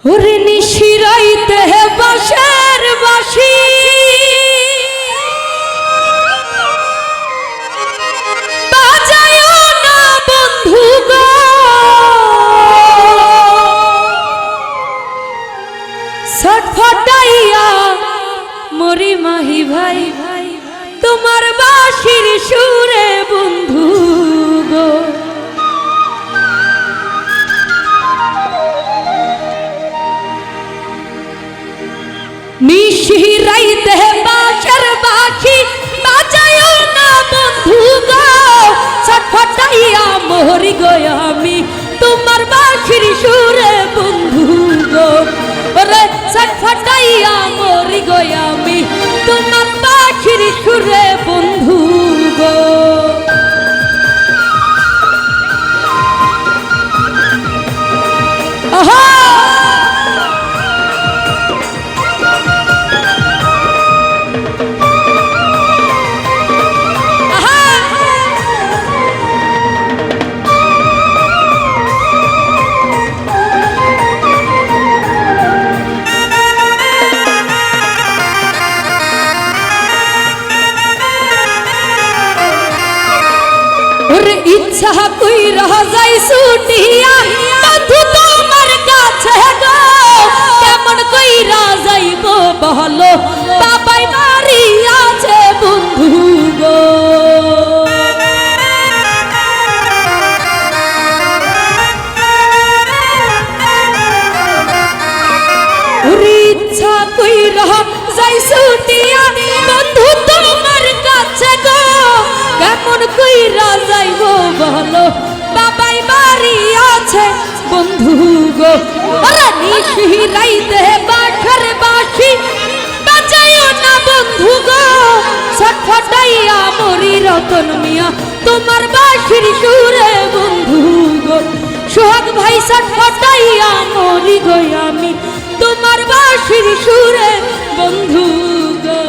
ওরে নিশিরাইতে বাঁশের বাঁশি বাজায়ো না বন্ধু গো, ছটফটাইয়া মরি মাহি ভাই তোমার বাঁশির সুরে বন্ধু গো। নিশিরাইতে বাঁশের বাঁশি বাজায়ো না বন্ধু গো, ছটফটাইয়া মরি গো আমি তোমার বাঁশির সুরে বন্ধু গো। ওরে ছটফটাইয়া মরি গো আমি তোমার বাঁশির সুরে বন্ধু গো। আহা ইচ্ছা কইরা যাই ছুটিয়া বন্ধু তোমার কাছে গো, কেমন কইরা যাইব বলো বাবাই বাড়ি আছে বন্ধু গো। ইচ্ছা কইরা যাই ছুটিয়া বন্ধু তোমার কাছে গো, কেমন কইরা যাইব বলো বাবাই বাড়ি আছে বন্ধু গো। আরে নিশিরাইতে বাঁশের বাঁশি বাজায়ো না বন্ধু গো, ছটফটাইয়া মরি রতন মিয়া তোমার বাঁশির সুরে বন্ধু গো। সোহাগ ভাই ছটফটাইয়া মরি গো আমি তোমার বাঁশির সুরে বন্ধু গো।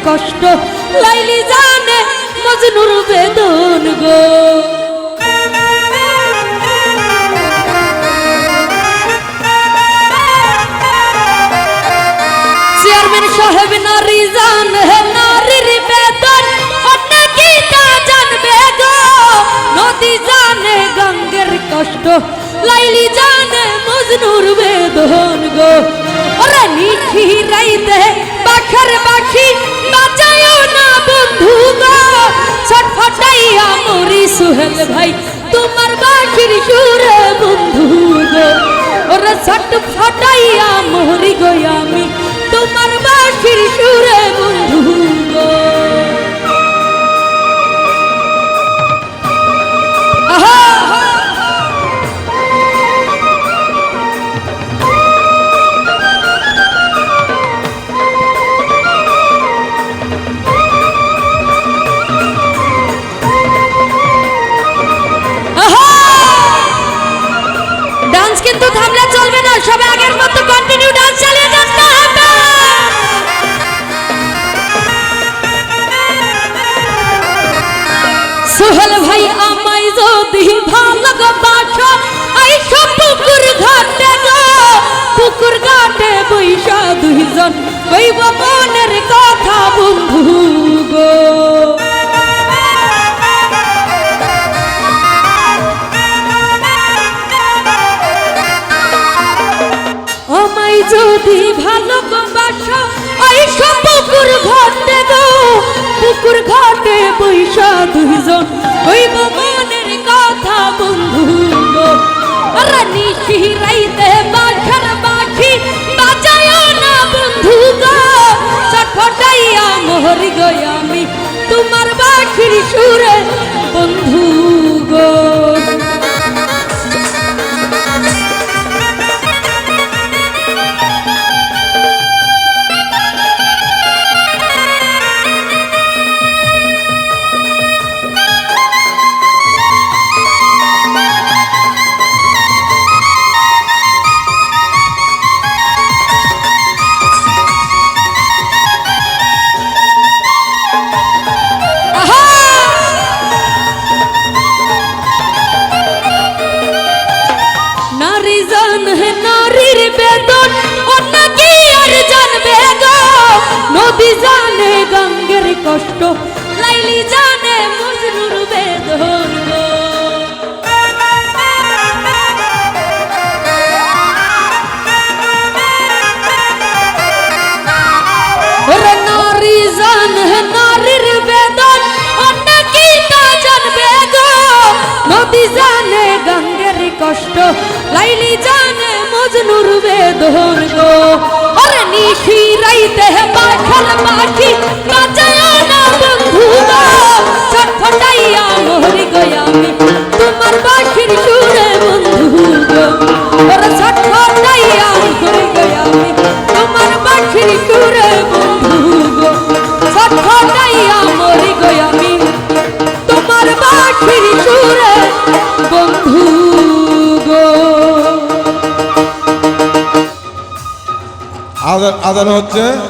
কষ্ট লাইলি জানে মজনুর বেদন গো। চেয়ারম্যান সাহেব নারী জানে নারীর বেদন, অন্য কি তা জানবে গো। নদী জানে গঙ্গের কষ্ট লাইলি জানে মজনুর বেদন গো। ওরে নিশিরাইতে বাঁশের বাঁশি বাজায়ো না বন্ধু গো, ছটফটাইয়া মরি সোহেল ভাই তোমার বাঁশির সুরে বন্ধু গো। ওরে ছটফটাইয়া মরি গো আমি তোমার বাঁশির সুরে বন্ধু গো। আহা ডান্স কিন্তু থামলে চলবে না, সবাই আগের মতো কন্টিনিউ ডান্স চালিয়ে যেতে হবে। সোহেল ভাই আমায় যদি ভালোবাসো আইসো পুকুর ঘাটে গো, পুকুর ঘাটে বৈশা দুইজন কইব মনের কথা বন্ধু গো। আমায় যদি ভালোবাসো আইসো পুকুর ঘাটে গো, পুকুর ঘাটে বৈশা দুইজন কইব মনের কথা বন্ধু গো। আরে নিশিরাইতে বাঁশের বাঁশি বাজায়ো না বন্ধু গো, ছটফটাইয়া মরি গো আমি জানে গঙ্গের কষ্ট, লাইলি জানে মজনুর বেদন গো। ওরে নারী জানে নারীর বেদন, অন্য কি তা জানবে গো। নদী জানে গঙ্গের কষ্ট, লাইলি জানে মজনুর বেদন গো। ওরে নিশি রাইতে পাখল পাখি বাজায় না বন্ধু গো। ছটফটাইয়া মরি গো আমি তোমার পাখির সুরে বন্ধু গো। ওরে ছটফটাইয়া মরি গো আমি তোমার পাখির সুরে বন্ধু গো। ছটফটাইয়া মরি গো আমি তোমার পাখির সুরে বন্ধু গো। আদান হচ্ছে।